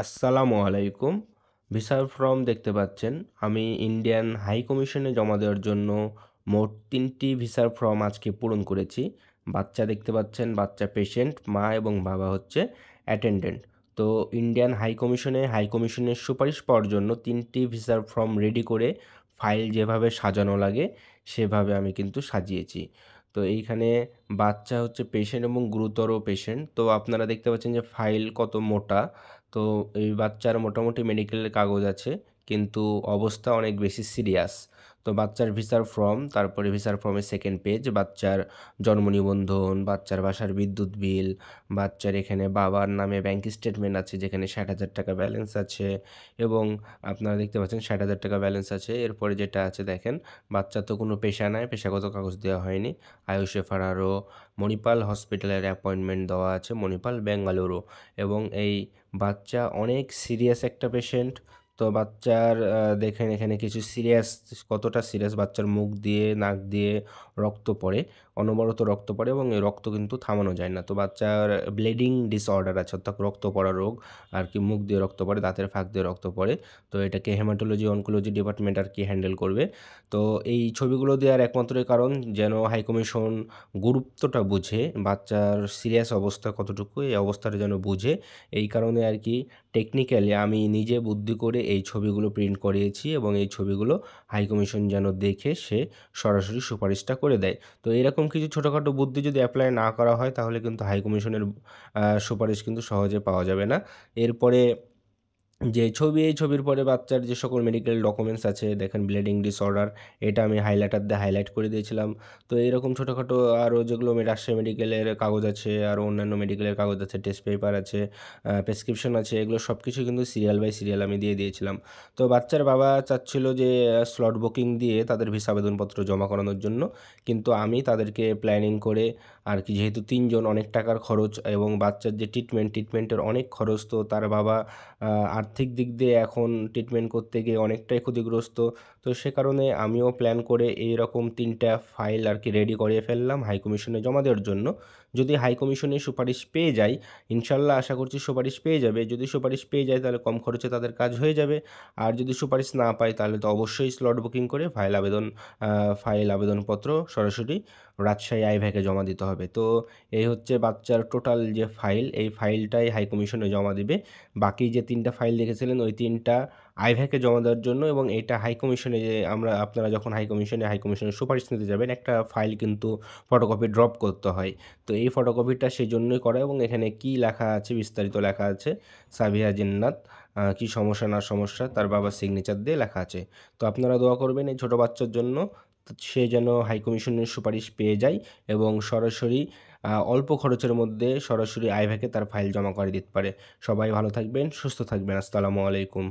আসসালামু আলাইকুম। ভিসার ফর্ম দেখতে পাচ্ছেন। আমি ইন্ডিয়ান হাই কমিশনে জমা দেওয়ার জন্য মোট ৩টি ভিসার ফর্ম আজকে পূরণ করেছি। বাচ্চা দেখতে পাচ্ছেন, বাচ্চা পেশেন্ট, মা এবং বাবা হচ্ছে অ্যাটেন্ডেন্ট। তো ইন্ডিয়ান হাই কমিশনের সুপারিশ পাওয়ার জন্য ৩টি ভিসার ফর্ম রেডি করে ফাইল যেভাবে সাজানো লাগে সেভাবে আমি কিন্তু সাজিয়েছি। তো এইখানে বাচ্চা হচ্ছে পেশেন্ট এবং গুরুতর পেশেন্ট। তো আপনারা দেখতে পাচ্ছেন যে ফাইল কত মোটা। তো এই বাচ্চার মোটামুটি মেডিকেলের কাগজ আছে, কিন্তু অবস্থা অনেক বেশি সিরিয়াস। তো বাচ্চার ভিসার ফর্ম, তারপরে ভিসার ফর্মের সেকেন্ড পেজ, বাচ্চার জন্ম নিবন্ধন, বাচ্চার বাসার বিদ্যুৎ বিল, বাচ্চার এখানে বাবার নামে ব্যাংক স্টেটমেন্ট আছে যেখানে ৬০,০০০ টাকা ব্যালেন্স আছে এবং আপনারা দেখতে পাচ্ছেন ৬০,০০০ টাকা ব্যালেন্স আছে। এরপরে যেটা আছে দেখেন, বাচ্চার তো কোনো পেশা নাই, পেশাগত কাগজ দেওয়া হয়নি। আয়ুষে ফারারো মণিপাল হসপিটালের অ্যাপয়েন্টমেন্ট দেওয়া আছে, মণিপাল বেঙ্গালুরু। এবং এই বাচ্চা অনেক সিরিয়াস একটা পেশেন্ট। তো বাচ্চার দেখেন এখানে কিছু সিরিয়াস, কতটা সিরিয়াস, বাচ্চার মুখ দিয়ে নাক দিয়ে রক্ত পড়ে, অনবরত রক্ত পড়ে এবং এই রক্ত কিন্তু থামানো যায় না। তো বাচ্চার ব্লিডিং ডিসঅর্ডার আছে, অর্থাৎ রক্ত পড়া রোগ আর কি, মুখ দিয়ে রক্ত পড়ে, দাঁতের ফাঁক দিয়ে রক্ত পড়ে। তো এটাকে হেমাটোলজি অনকোলজি ডিপার্টমেন্ট আর কি হ্যান্ডেল করবে। তো এই ছবিগুলো দেওয়ার একমাত্রই কারণ যেন হাইকমিশন গুরুত্বটা বুঝে, বাচ্চার সিরিয়াস অবস্থা কতটুকু, এই অবস্থাটা যেন বুঝে। এই কারণে আর কি টেকনিক্যালি আমি নিজে বুদ্ধি করে এই ছবিগুলো প্রিন্ট করিয়েছি এবং এই ছবিগুলো হাই কমিশন যেন দেখে সে সরাসরি সুপারিশটা করে দেয়। তো এরকম কিছু ছোটোখাটো বুদ্ধি যদি অ্যাপ্লাই না করা হয় তাহলে কিন্তু হাই কমিশনের সুপারিশ কিন্তু সহজে পাওয়া যাবে না। এরপরে যে ছবি, এই ছবির পরে বাচ্চার যে সকল মেডিকেল ডকুমেন্টস আছে দেখেন, ব্লিডিং ডিসঅর্ডার, এটা আমি হাইলাইটার দিয়ে হাইলাইট করে দিয়েছিলাম। তো এইরকম ছোটোখাটো আরও যেগুলো রাজশাহী মেডিকেলের কাগজ আছে, আরও অন্যান্য মেডিকেলের কাগজ আছে, টেস্ট পেপার আছে, প্রেসক্রিপশন আছে, এগুলো সব কিছু কিন্তু সিরিয়াল বাই সিরিয়াল আমি দিয়ে দিয়েছিলাম। তো বাচ্চার বাবা চাচ্ছিল যে স্লট বুকিং দিয়ে তাদের ভিসা আবেদনপত্র জমা করানোর জন্য, কিন্তু আমি তাদেরকে প্ল্যানিং করে আর কি, যেহেতু ৩ জন, অনেক টাকার খরচ এবং বাচ্চার যে ট্রিটমেন্টের অনেক খরচ, তো তার বাবা আর্থিক দিক দিয়ে এখন ট্রিটমেন্ট করতে গিয়ে অনেকটাই ক্ষতিগ্রস্ত। তো সে কারণে আমিও প্ল্যান করে এইরকম ৩টা ফাইল আর কি রেডি করিয়ে ফেললাম হাই কমিশনে জমা দেওয়ার জন্য। যদি হাই কমিশনে সুপারিশ পেয়ে যাই, ইনশাল্লাহ আশা করছি সুপারিশ পেয়ে যাবে। যদি সুপারিশ পেয়ে যায় তাহলে কম খরচে তাদের কাজ হয়ে যাবে। আর যদি সুপারিশ না পায় তাহলে তো অবশ্যই স্লট বুকিং করে ফাইল আবেদনপত্র সরাসরি রাজশাহী আইভ্যাকে জমা দিতে হবে। তো এই হচ্ছে বাচ্চার টোটাল যে ফাইল, এই ফাইলটাই হাই কমিশনে জমা দিবে। বাকি যে ৩টা ফাইল দেখেছিলেন ওই ৩টা আইভ্যাকে জমা দেওয়ার জন্য, এবং এইটা হাই কমিশনে, যে আপনারা যখন হাই কমিশনের সুপারিশ নিতে যাবেন, একটা ফাইল কিন্তু ফটোকপি ড্রপ করতে হয়। তো এই ফটোকপিটা সেই জন্যই করা, এবং এখানে কি লেখা আছে বিস্তারিত লেখা আছে। সাবিহা জিন্নাত, কি সমস্যা না সমস্যা তার বাবার সিগনেচার দিয়ে লেখা আছে। তো আপনারা দোয়া করবেন এই ছোটো বাচ্চার জন্য, সে যেন হাই কমিশনের সুপারিশ পেয়ে যায় এবং সরাসরি অল্প খরচের মধ্যে সরাসরি আইভ্যাকে তার ফাইল জমা করে দিতে পারে। সবাই ভালো থাকবেন, সুস্থ থাকবেন। আসসালামু আলাইকুম।